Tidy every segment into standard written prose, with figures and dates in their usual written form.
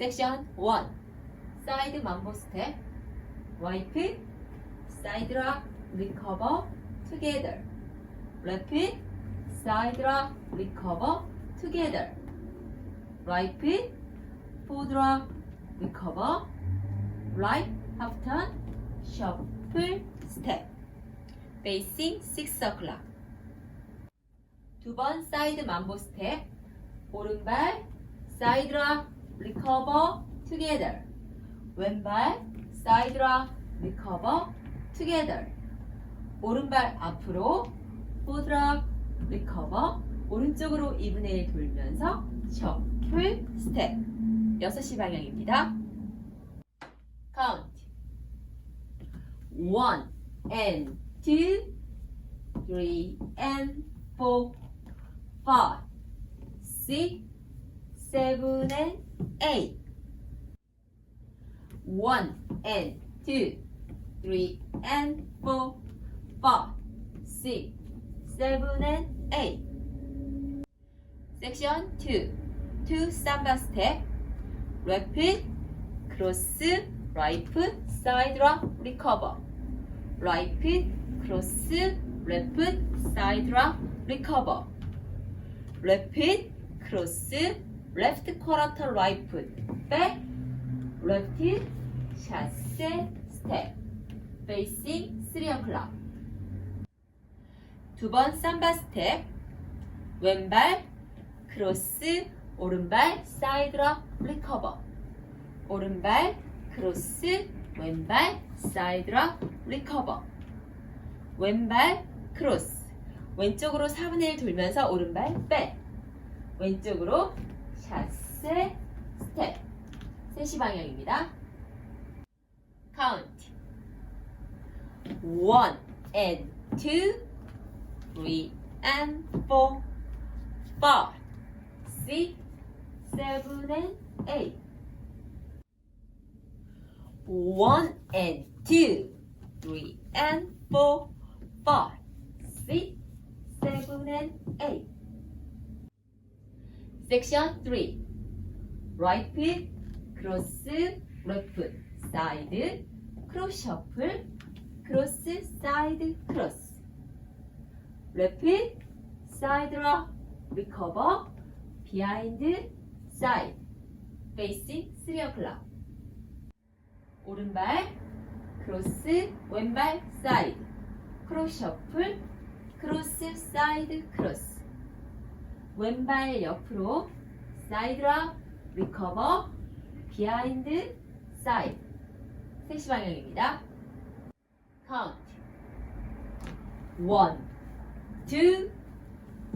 섹션 1 사이드 mambo 스텝 와이프 사이드 락 리커버 together repeat side rock recover together right foot forward rock recover right half turn shuffle step facing 6 o'clock 두 번 사이드 mambo 스텝 오른발 사이드 락 recover together 왼발 사이드 락 recover together 오른발 앞으로 포드락 리커버 오른쪽으로 2분의 1 돌면서 셔플 스텝 6시 방향입니다. 카운트 1 and 2 3 and 4 5 6 7 and 8 1 and 2 3 and 4 5 6 7 and 8 섹션 2 삼바 스텝 래핏 크로스 라이프 사이드 락 리커버 라이트 크로스 레프트 사이드 락 리커버 래핏 크로스 레프트 쿼터터 라이프 백 레프트 샷세 스텝 페이싱 3 o'clock 두 번 삼바 스텝 왼발 크로스 오른발 사이드 락 리커버 오른발 크로스 왼발 사이드 락 리커버 왼발 크로스 왼쪽으로 4분의 1 돌면서 오른발 백 왼쪽으로 샷세 스텝 3시 방향입니다. 카운트 1 and 2 3 and 4 5 6 7 and 8 1 and 2 3 and 4 5 6 7 and 8 섹션 3 right foot 크로스 레프트 사이드 크로스 셔플 크로스 사이드 크로스 레핏 사이드 락 리커버 비하인드 사이드 페이싱 3 o'clock 오른발 크로스 왼발 사이드 크로스 셔플 크로스 사이드 크로스 왼발 옆으로 사이드 락 리커버 비하인드 사이드 3시 방향입니다. 카운트 1 2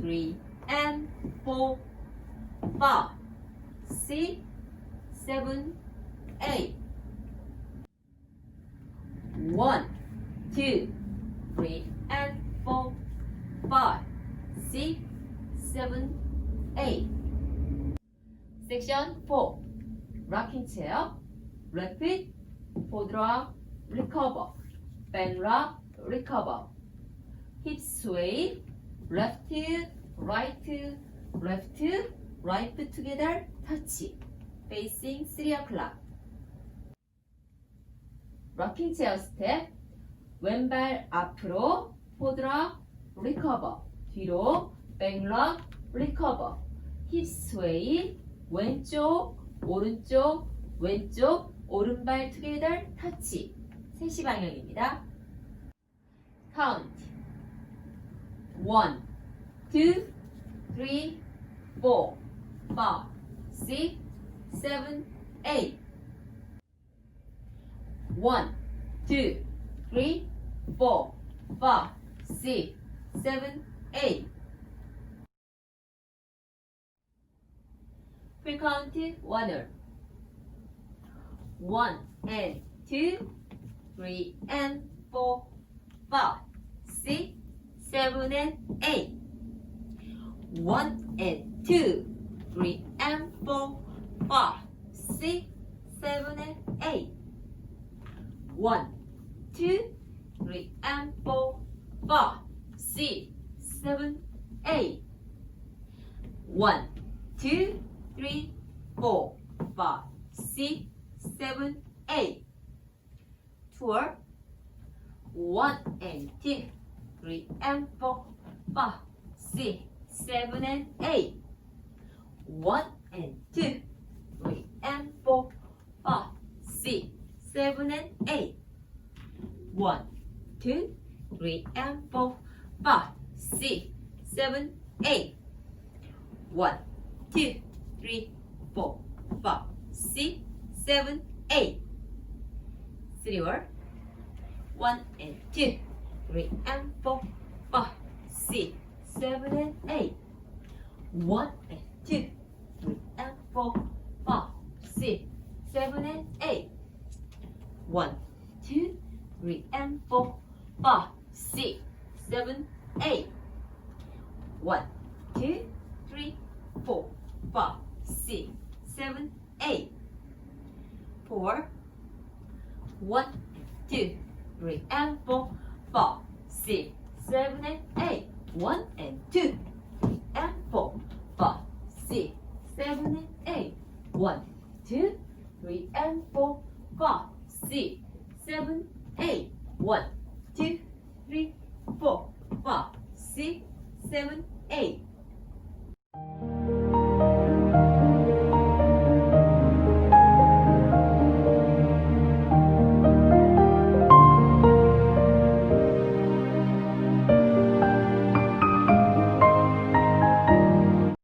3 and 4 5 6 7 8 1 2 3 and 4 5 6 7 8 섹션 4 rocking chair repeat forward rock recover back rock recover hip sway left right together touch facing 3 o'clock rocking chair step 왼발 앞으로 forward rock recover 뒤로 back rock recover hip sway 왼쪽 오른쪽 왼쪽 오른발 together touch 3시 방향입니다. 카운트 1 2 3 4 5 6 7 8 1 2 3 4 5 6 7 8 풀 카운트 1을 1 and 2 3 and 4 5 6 7 and 8 1 and 2 3 and 4 5 6 7 and 8 1 2 3 and 4 5 6 7 8 1 2 3 4 5 6, 7, 8. Twirl. 1 and 2, 3 and 4, 5, 6, 7 and 8. 1 and 2, 3 and 4, 5, 6, 7 and 8. 1, 2, 3 and 4, 5, 6, 7, 8. 1, 2, 3, 4, 5, 6, 7, 8. 3 word. 1 and 2, 3 and 4, 5, 6, 7 and 8. 1 and 2, 3 and 4, 5, 6, 7 and 8. 1, 2, 3 and 4, 5, 6, 7, 8. 1, 2, 3, 4, 5, 6, 7, 8. 4. 1 and 2, 3 and 4, 5, 6, 7 and 8. 1 and 2, 3 and 4, 5, 6, 7 and 8. 1, 2, 3 and 4, 5, 6, 7, 8. 1, 2, 3, 4, 5, 6, 7, 8.